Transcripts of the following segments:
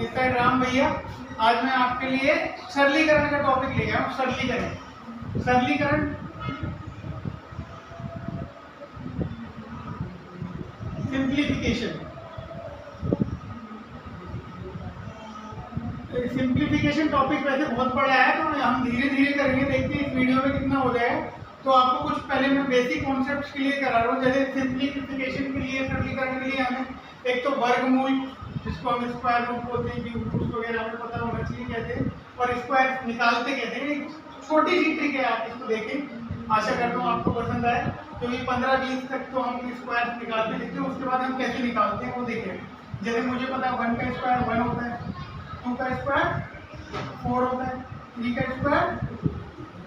इस साइड राम भैया। आज मैं आपके लिए सरलीकरण का टॉपिक ले गया हूँ। सरलीकरण सिंप्लीफिकेशन टॉपिक वैसे बहुत बड़ा है, तो हम धीरे धीरे करेंगे, देखते हैं इस वीडियो में कितना हो जाए। तो आपको कुछ पहले मैं बेसिक कॉन्सेप्ट्स क्लियर करा रहा हूँ। जैसे सिंप्लीफिकेशन के लिए, सरलीकरण के लिए हमें एक तो वर्गमूल, जिसको हम स्क्वायर रूट बोलते हैं, क्यूब रूट वगैरह हमें पता होना चाहिए कैसे, और स्क्वायर निकालते कहते हैं। छोटी सी ट्रिक है, आप इसको देखें, आशा करता हूँ आपको पसंद आए। तो ये 15-20 तक तो हम स्क्वायर निकालते देखते हैं, उसके बाद हम कैसे निकालते हैं वो देखें। जैसे मुझे पता है 1 का स्क्वायर 1 होता है, 2 का स्क्वायर 4 होता है, 3 का स्क्वायर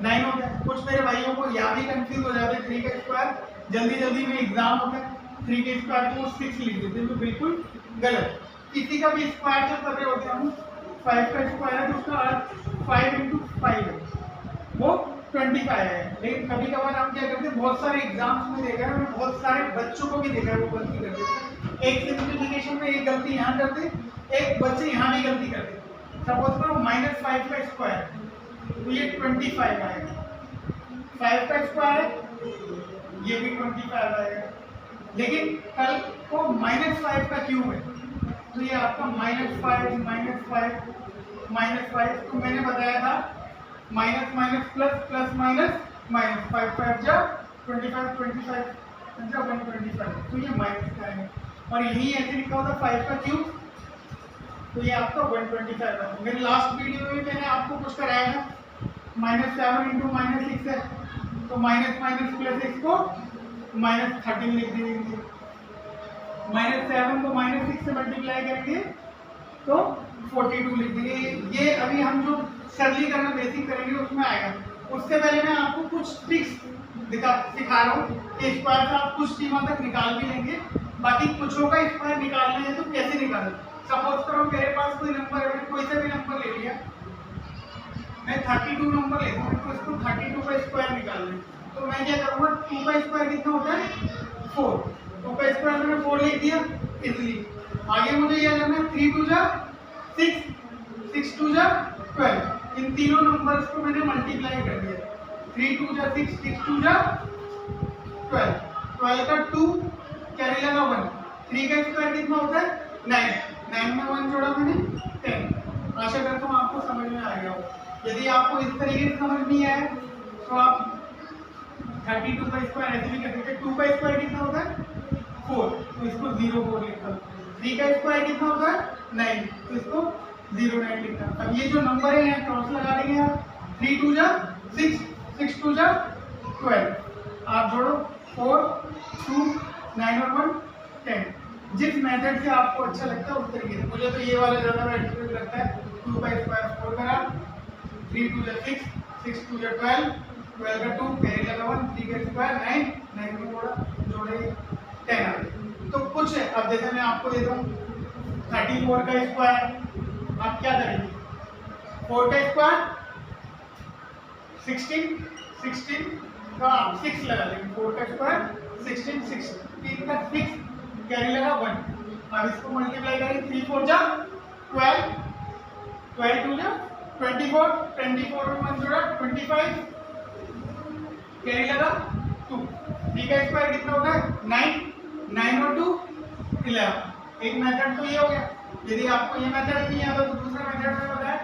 9 होता है। कुछ मेरे भाइयों को यहाँ भी कंफ्यूज हो जाते हैं, 3 का स्क्वायर जल्दी में एग्जाम होता है, 3 के स्क्वायर को 6 लिख देते हैं, तो बिल्कुल गलत। किसी का भी स्क्वायर जब कर रहे होते हैं हम, 5 का स्क्वायर है तो उसका अर्थ 5 × 5 है, वो 25 है। लेकिन कभी कभार हम क्या करते हैं, बहुत सारे एग्जाम्स में देखा है, बहुत सारे बच्चों को भी देखा है, वो गलती करते हैं। एक सिंप्लीफिकेशन में एक गलती यहाँ करते, एक बच्चे यहाँ भी गलती करते। सपोज करो -5 का स्क्वायर, तो ये 25 आएगा। 5 का स्क्वायर है, ये भी 25 आएगा। लेकिन कल को -5 का क्यूब है, तो ये आपका -5 तो मैंने बताया था minus plus plus minus minus 5 जा 25 जा 125, तो ये माइनस का है। और यही ऐसे लिखा होता 5 का क्यूब, तो ये आपका 125 है। मेरे लास्ट वीडियो में मैंने आपको कुछ कराया था, -7 × -6 है, तो माइनस प्लस x को -13 लिख देंगे। -7 को -6 से मल्टीप्लाई करेंगे तो 42 लिख देंगे। ये अभी हम जो सरलीकरण बेसिक करेंगे उसमें आएगा। उससे पहले मैं आपको कुछ ट्रिक्स सिखा रहा हूँ कि स्क्वायर से आप कुछ सीमा तक निकाल भी लेंगे। बाकी कुछों का स्क्वायर निकालना है तो कैसे निकालें। सपोज करो मेरे पास कोई नंबर है, मैंने कोई सा भी नंबर ले लिया, मैं 32 नंबर लेता हूँ, तो इसको 32 का स्क्वायर निकालना है। तो मैं क्या करूँगा, 2 का स्क्वायर कितना होता है 4, 2 का स्क्वायर मैंने 4 लिख दिया इजली। आगे मुझे यह करना है 3 × 2 = 6, 6 × 2 = 12। इन तीनों नंबर्स को मैंने मल्टीप्लाई कर दिया, 3 × 2 = 6, 6 × 2 = 12। 12 का 2 कैरी लगा 1, 3 का स्क्वायर कितना होता है 9 में 1 जोड़ा मैंने 10। आशा करता हूँ आपको समझ में आ गया हो। यदि आपको इस तरीके से समझ नहीं आया तो आप 32 का स्क्वायर ऐसे भी कर सकते हैं। 2 का स्क्वायर कितना होता है 4, तो इसको 0 4 लिखा। 3 का स्क्वायर कितना होता है 9, तो इसको 0 9 लिखा। अब ये जो नंबर है यहाँ क्रॉस लगा देंगे आप, 3 × 2 = 6, 6 × 2 = 12। आप जोड़ो 4 2 9 और 1 10। जिस मेथड से आपको अच्छा लगता है उस तरीके से। मुझे तो ये वाला ज़्यादा बेटर लगता है। 2 का स्क्वायर 4 करा, 3 × 2 = 6, 6 × 2 = 12, 12 का 2 कैरी लगा 1, 3 का स्क्वायर 9, 9 को जोड़े 10 आ गए। तो कुछ है, अब जैसे मैं आपको देता हूँ 34 का स्क्वायर, आप क्या करेंगे, 4 का स्क्वायर 16 का आप 6 लगा देंगे। 4 का स्क्वायर 16 3 का 6 कैरी लगा 1। अब इसको मल्टीप्लाई करेंगे, 3 × 4 = 12, 12 × 2 = 24, 24 में 1 जोड़ा 25, कैरी लगा 2। 3 का स्क्वायर कितना होता है 9, 9 और 2 11। एक मेथड तो ये हो गया। यदि आपको ये मेथड नहीं आता तो दूसरा मेथड में बताया,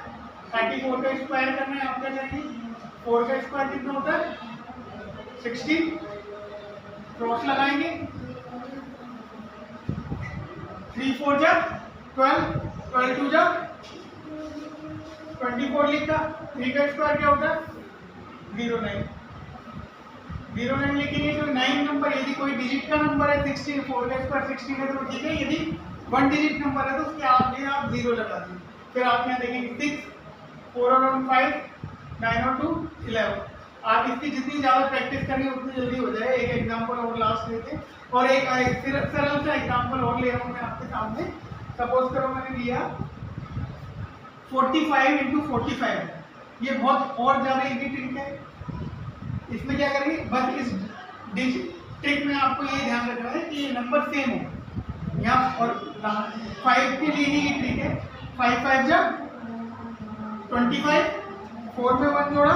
34 का स्क्वायर करना है। आप क्या करेंगे, 4 का स्क्वायर कितना होता है 16, क्रॉस लगाएंगे, 3 × 4 = 12, 12 × 2 = 24 लिखा। 3 का स्क्वायर क्या होता है 0 9 लिखेंगे। तो 9 नंबर यदि कोई डिजिट का नंबर है 16, 4 का स्क्वायर 16 है तो ठीक है। यदि 1 डिजिट नंबर है तो उसके आगे आप 0 लगा दीजिए। फिर आप यहाँ देखेंगे 6, 4 और 1 5, 9 और 2 11। आप इसकी जितनी ज़्यादा प्रैक्टिस करेंगे उतनी जल्दी हो जाए। एक एग्जाम्पल और लास्ट लेते हैं, और एक सरल सा एग्जाम्पल और ले रहा हूँ मैं आपके सामने। सपोज करो मैंने लिया 45 × 45, ये बहुत और ज़्यादा इजी ट्रिक है। इसमें क्या करेंगे, बस इस ट्रिक में आपको ये ध्यान रखना है कि ये नंबर सेम हो यहाँ, और 5 के लिए ही ये ट्रिक है। 5 5 जा 25, 4 में 1 जोड़ा,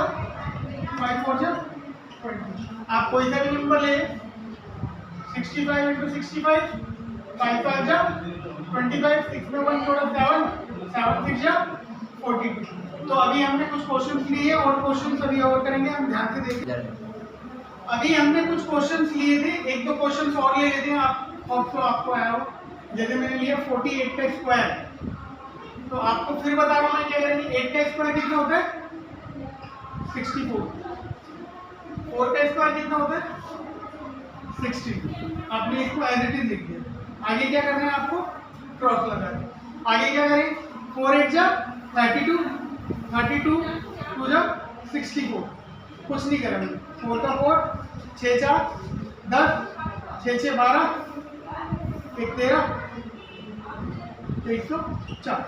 5 4 जा 20। आप कोई सा भी नंबर ले, 65 इंटू 65, 5 5 जा 25, 6 में 1 जोड़ा 7, 7 6 जा 42। तो अभी हमने कुछ क्वेश्चंस लिए और क्वेश्चंस अभी और करेंगे, हम ध्यान से देखें। अभी हमने कुछ क्वेश्चंस लिए थे, एक दो क्वेश्चंस और ले लेते हैं आपको आया हो। जैसे मैंने लिया 48 का स्क्वायर, तो आपको फिर बता रहा हूं मैं क्या करेंगे। 8 का स्क्वायर कितना होता है 64, 4 का स्क्वायर कितना होता है 60। आपने इसको एज इट इज लिख दिया। आगे क्या करना है आपको, क्रॉस लगाना। आगे क्या करें, 4 8 जा 32, 32 2 जा 64, कुछ नहीं करेंगे। 4 का 4, 6 4 10, 6 6 12, 1 13, 104।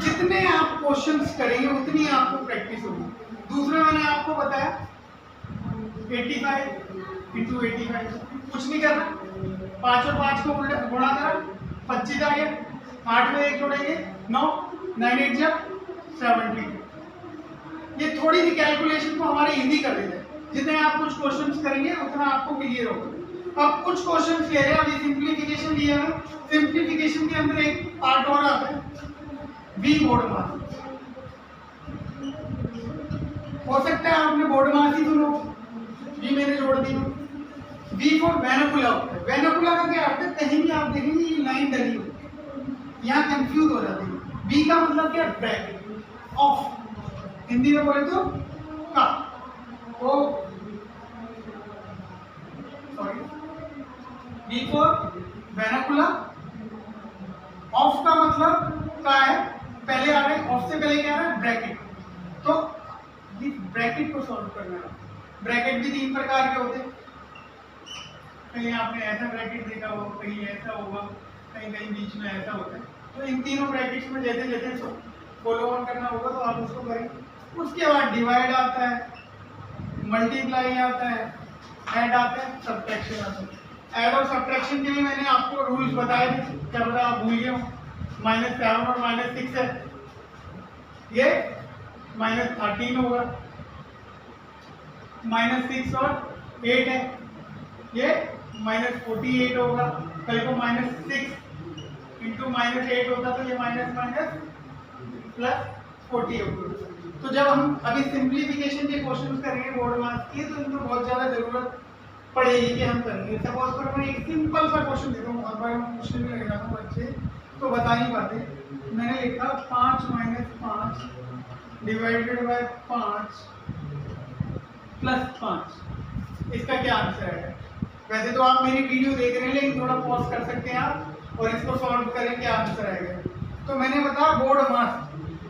जितने आप क्वेश्चंस करेंगे उतनी आपको प्रैक्टिस होगी। दूसरा मैंने आपको बताया 85 इंटू 85, कुछ नहीं करना। 5 और 5 को गुणा करा, 25 आ गया। 8 में 1 जोड़ेंगे 9, 9 8 जा 72। ये थोड़ी सी कैलकुलेशन को हमारे इजी कर देते हैं। जितने आप कुछ क्वेश्चंस करेंगे उतना आपको क्लियर होगा। अब कुछ क्वेश्चंस ले रहे हैं, अभी सिंप्लीफिकेशन लिया है। सिंप्लीफिकेशन के अंदर एक पार्ट और आता है, वी बोर्ड मास। हो सकता है आपने बोर्ड मास ही सुनो, वी मैंने जोड़ दी। वी फॉर वेनाकुला होता है। वेनाकुला का क्या अर्थ है, कहीं भी आप देखेंगे ये लाइन डली होती है, यहाँ कंफ्यूज हो जाती है। वी का मतलब क्या, ब्रैकेट ऑफ, हिंदी में बोले तो का, ओ सॉरी, वी फॉर वेनाकुला। ऑफ का मतलब का है, पहले आ रहा है, ऑफ से पहले क्या आ रहा है, ब्रैकेट। तो इस ब्रैकेट को सॉल्व करना है। ब्रैकेट भी 3 प्रकार के होते हैं। कहीं आपने ऐसा ब्रैकेट देखा हो, कहीं ऐसा होगा, कहीं कहीं बीच में ऐसा होता है। तो इन तीनों ब्रैकेट्स में जैसे जैसे फॉलो ऑन करना होगा तो आप उसको करेंगे। उसके बाद डिवाइड आता है, मल्टीप्लाई आता है, ऐड आता है, सब्ट्रैक्शन आता है। ऐड और सब्ट्रैक्शन के लिए मैंने आपको रूल्स बताए थे, क्या पता आप भूल गए हो। -7 और -6 है, ये -13 होगा। -6 और 8 है, ये -48 होगा। कल को -6 इंटू -8 होता तो ये +40 होगा। तो जब हम अभी सिंप्लीफिकेशन के क्वेश्चन करेंगे बोर्ड मार्क्स के, तो इनको बहुत ज़्यादा जरूरत पड़ेगी कि हम करेंगे। सपोज करो मैं एक सिंपल सा क्वेश्चन देता हूँ, हर बार मैं क्वेश्चन भी लगा दूँ, बच्चे तो बता नहीं पाते। मैंने लिखा 5 - 5 डिवाइडेड बाय 5 + 5। इसका क्या आंसर है? वैसे तो आप मेरी वीडियो देख रहे हैं, लेकिन थोड़ा पॉज कर सकते हैं आप और इसको सॉल्व करें, क्या आंसर आएगा। तो मैंने बताया बोर्ड मास।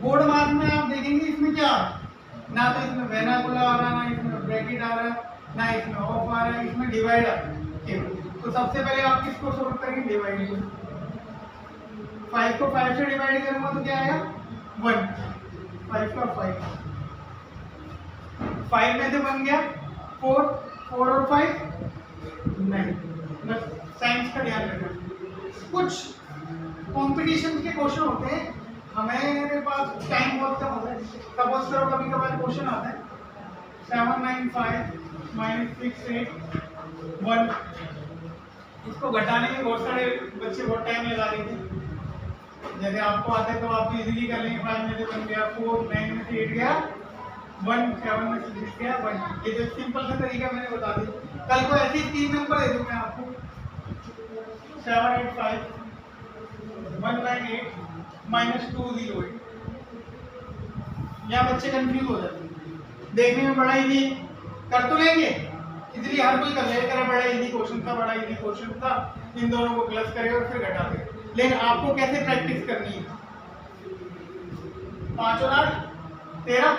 बोर्ड मास में आप देखेंगे इसमें क्या ना तो इसमें वेनाकुला आ रहा, ना इसमें ब्रैकेट आ रहा, ना इसमें ऑफ आ रहा है, इसमें डिवाइड आ रहा है। तो सबसे पहले आप किसको सॉल्व करेंगे, डिवाइड को। 5 को 5 से डिवाइड करूंगा तो क्या आएगा 1, 5 का 5, 5 में से बन गया 4, 4 और 5 9। बस साइंस का ध्यान रखना। कुछ कंपटीशन के क्वेश्चन होते हैं, हमारे पास टाइम बहुत कम होता है। सपोज करो कभी कभार क्वेश्चन आता है 7 9 5 -6 8 1। इसको घटाने में बहुत सारे बच्चे बहुत टाइम लगा रहे थे। जैसे आपको आता है तो आप इजीली कर लेंगे। 5 में से बन गया 4, 9 में से 8 गया 1, 7 में से 6 गया 1। ये जो सिंपल सा तरीका मैंने बता दिया। कल को ऐसे 3 नंबर दे दूँ मैं आपको 7 8 5 1 9 8 -2 0 8। यहाँ बच्चे कंफ्यूज हो जाते हैं। देखने में बड़ा इजी कर तो लेंगे, इसलिए हर कोई कर लेगा, बड़ा इजी क्वेश्चन था, बड़ा इजी क्वेश्चन था, इन दोनों को प्लस करेगा और फिर घटा देगा। लेकिन आपको कैसे प्रैक्टिस करनी है। 5 और 8 13,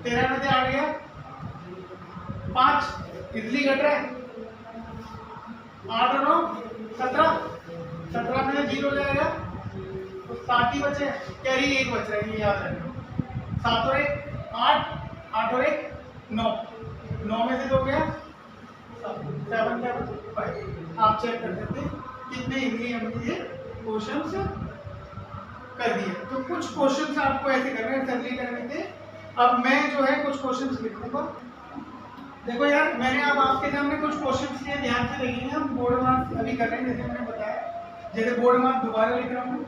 13 में से 8 गया 5, इजली घट रहा है। 8 और 9 17, 17 में से 0 जाएगा तो 7 ही बचे, कैरी 1 बच रहा है, ये याद रखना। 7 और 1 8, 8 और 1 9, 9 में से 2 गया 7 7 5। आप चेक कर सकते हैं कितने इजली हम ये क्वेश्चंस कर दिए। तो कुछ क्वेश्चंस आपको ऐसे करने हैं, सरली करने थे। अब मैं जो है कुछ क्वेश्चंस लिखूंगा। देखो यार, मैंने अब आपके सामने कुछ क्वेश्चंस लिए, ध्यान से देखेंगे। हम बोर्ड मार्क्स अभी कर रहे हैं, जैसे मैंने बताया। जैसे बोर्ड मार्क्स दोबारा लिख रहा हूँ,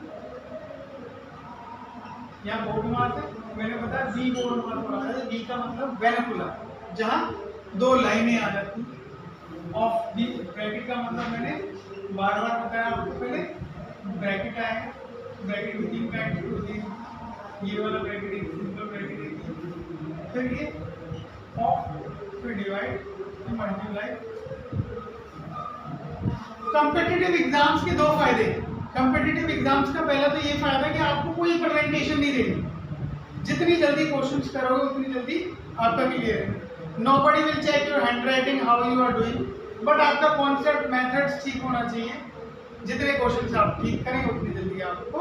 यहाँ बोर्ड मार्क्स है, मैंने बताया बी बोर्ड मार्क्स होता है। बी का मतलब वेनाकुलर, जहाँ दो लाइनें आ जाती हैं। ऑफ दी ब्रैकेट का मतलब मैंने बार बार बताया आपको, पहले ब्रैकेट आएगा, ब्रैकेट में 3 ब्रैकेट होती है, ये वाला ब्रैकेट एक सिंपल ब्रैकेट है, फिर ये ऑफ, फिर डिवाइड, फिर मल्टीप्लाई। कॉम्पिटिटिव एग्जाम्स के दो फायदे। कॉम्पिटिटिव एग्जाम्स का पहला तो ये फायदा है कि आपको कोई प्रेजेंटेशन नहीं देनी। जितनी जल्दी क्वेश्चंस करोगे उतनी जल्दी आपका क्लियर है। Nobody will check your handwriting, how you are doing, but आपका कॉन्सेप्ट मेथड्स ठीक होना चाहिए। जितने क्वेश्चंस आप ठीक करेंगे उतनी जल्दी आपको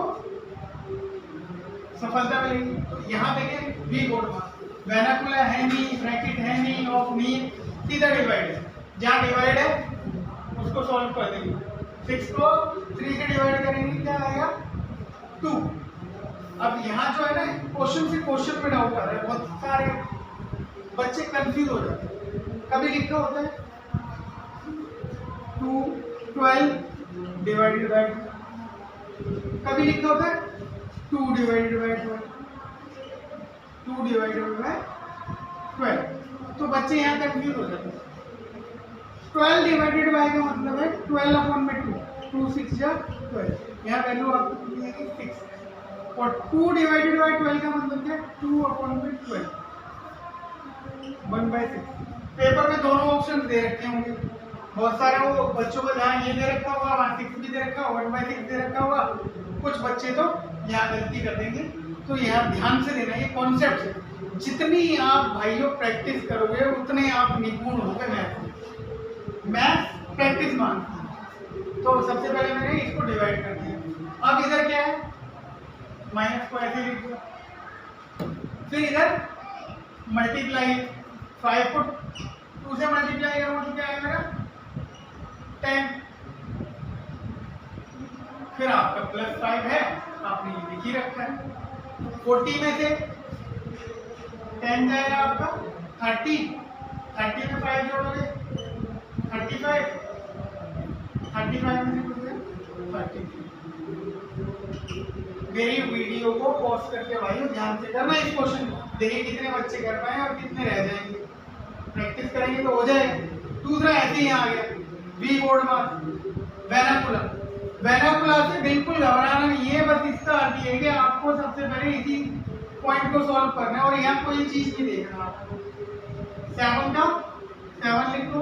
सफलता मिलेगी। तो यहाँ देखें, बी बोर्ड मार्क्स, वेनाकुलर है नहीं, ब्रैकेट है नहीं, ऑफ नहीं, सीधा डिवाइड है। जहाँ डिवाइड है उसको सॉल्व कर देंगे। 6 को 3 से डिवाइड करेंगे, क्या आएगा 2। अब यहाँ जो है ना, क्वेश्चन से क्वेश्चन में डाउट आ रहा है, बहुत सारे बच्चे कंफ्यूज हो जाते हैं। कभी लिखा होता है 2 12 डिवाइडेड बाय, कभी लिखा होता है 2 डिवाइडेड बाय 12, 2 डिवाइडेड बाय 12। तो बच्चे यहाँ कंफ्यूज हो जाते हैं। 12 डिवाइडेड बाय का मतलब है 12 अपॉन में 2, 2 6 जा 12, यहाँ वैल्यू आपको मिलेगी 6। और 2 डिवाइडेड बाय 12 का मतलब क्या है 2 अपॉन में 12, 1/6। पेपर में दोनों ऑप्शन दे रखे होंगे बहुत सारे, वो बच्चों को जहाँ ये दे रखा होगा वहाँ 6 भी दे रखा होगा, 1/6 दे रखा होगा। कुछ बच्चे तो यहाँ गलती कर देंगे। तो यहाँ ध्यान से देना, ये कॉन्सेप्ट है। जितनी आप भाइयों प्रैक्टिस करोगे उतने आप निपुण होगे मैथ प्रैक्टिस मांगती है। तो सबसे पहले मैंने इसको डिवाइड कर दिया। अब इधर क्या है, माइनस को ऐसे लिख दो, फिर इधर मल्टीप्लाई, 5 को 2 से मल्टीप्लाई करूँगा तो क्या है मेरा 10, फिर आपका +5 है, आपने ये लिख ही रखा है। 40 में से 10 जाएगा आपका 30, 30 में 5 जोड़ोगे 35, 35 में से 30। मेरी वीडियो को पॉज करके भाई ध्यान से करना इस क्वेश्चन को, देखिए कितने बच्चे कर पाए और कितने रह जाएंगे। प्रैक्टिस करेंगे तो हो जाएगा। दूसरा ऐसे ही आ गया, बी बोर्ड मार्क्स, वेनाकुलर। वेनाकुलर से बिल्कुल घबराना नहीं है, बस इसका अर्थ ये है कि आपको सबसे पहले इसी पॉइंट को सॉल्व करना है और यहाँ कोई चीज नहीं देखना आपको। 7 का 7 लिख लो,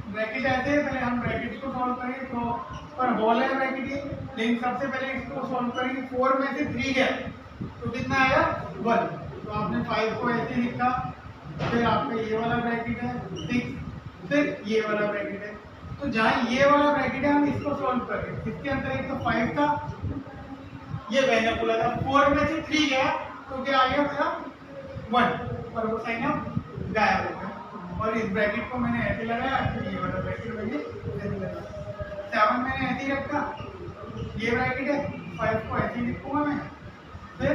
ब्रैकेट ऐसे, पहले हम ब्रैकेट को सॉल्व करेंगे तो पर होल है ब्रैकेट ये, लेकिन सबसे पहले इसको सॉल्व करेंगे। 4 में से 3 गया तो कितना आया 1, तो आपने 5 को ऐसे लिखा, फिर आपका ये वाला ब्रैकेट है 6, फिर ये वाला ब्रैकेट है। तो जहाँ ये वाला ब्रैकेट है हम इसको सॉल्व कर रहे हैं। इसके अंदर एक तो 5 था, ये वेनाकुलर था, 4 में से 3 गया तो क्या आ गया मेरा 1, और वो साइन अब गायब हो गया। और इस ब्रैकेट को मैंने ऐसे लगाया, ये वाला ब्रैकेट मैंने ऐसे लगाया, 7 मैंने ऐसे ही रखा, ये ब्रैकेट है, 5 को ऐसे ही लिखूंगा मैं, फिर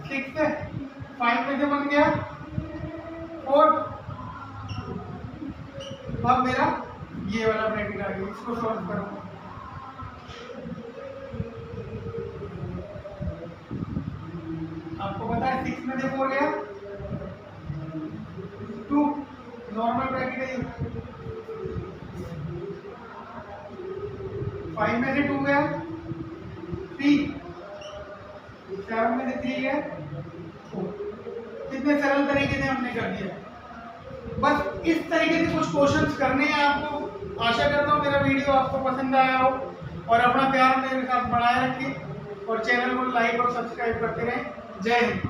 6 है, 5 में से बन गया 4, अब मेरा ये वाला ब्रैकेट आ गया, इसको सॉल्व करूंगा। आपको पता है 6 में से 4 गया 2, नॉर्मल ब्रैकेट है। 5 में से 2 गया 3, 7 में से 3 गया 4। कितने सरल तरीके से हमने कर दिया। बस इस तरीके से कुछ क्वेश्चंस करने हैं आपको। आशा करता हूँ मेरा वीडियो आपको पसंद आया हो, और अपना प्यार मेरे साथ बढ़ाए रखिए और चैनल को लाइक और सब्सक्राइब करते रहें। जय हिंद।